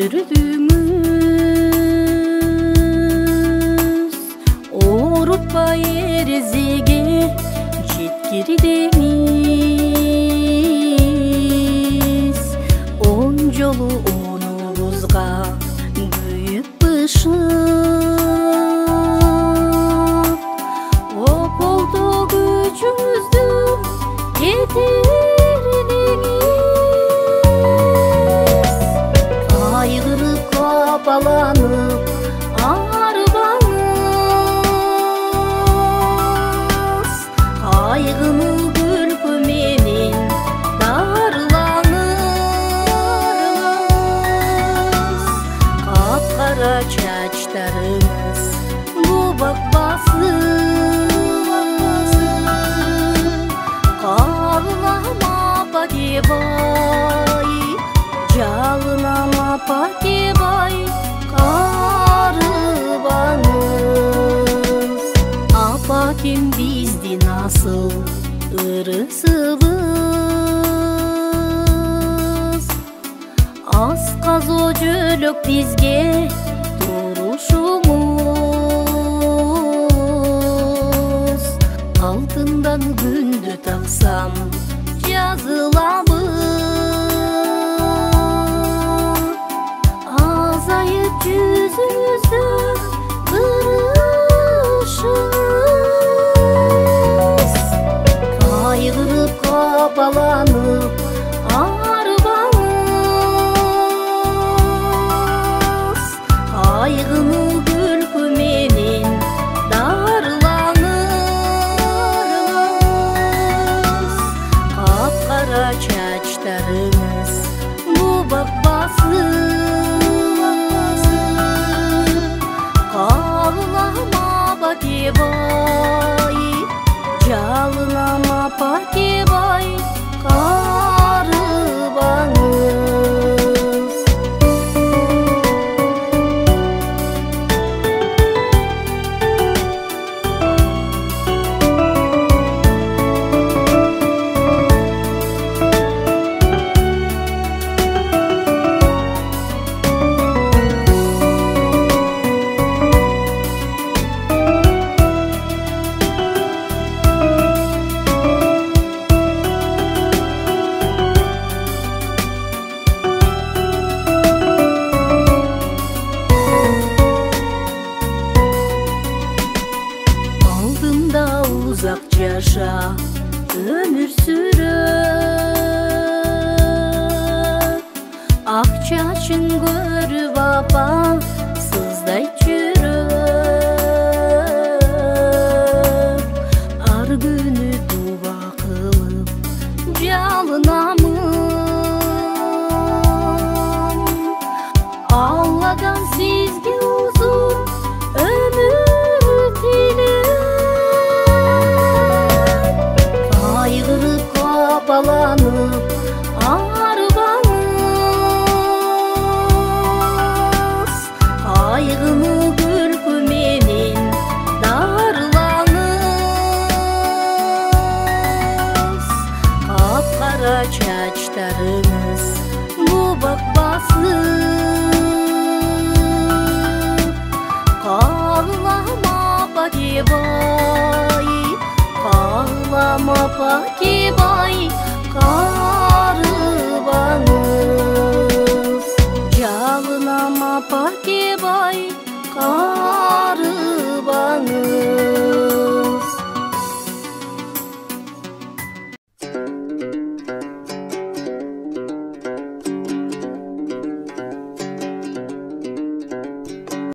күттүрдүңүз оорутпай эрезеге жеткирдеңиз. Он жолу онуңузга күйүп бышып ополдо күчүңүздү кетирдиңиз. Кайгырып капаланып арбаңыз, кайгыны күлкү менен дарылаңыз. Капкара чачтарыңыз губак басып, кагылама пакебай, жалынама пакебай, карыбаңыз. Апакем биздин асыл ырысыбыз, асказо жөлөк бизге турушуңуз. Алтындан күндү таксам жазылабы, азайып жүзүңүздө кырышыз. Кайгырып капаланып арбаңыз, кайгыны күлкү менен дарылаңыз. Капкара чачтарыңыз губак басып, кагылама пакебай, жалынама пакебай, карыбаңыз. Алдымда узак жаша өмүр сүрөт, ак чачың көрүп апа сыздай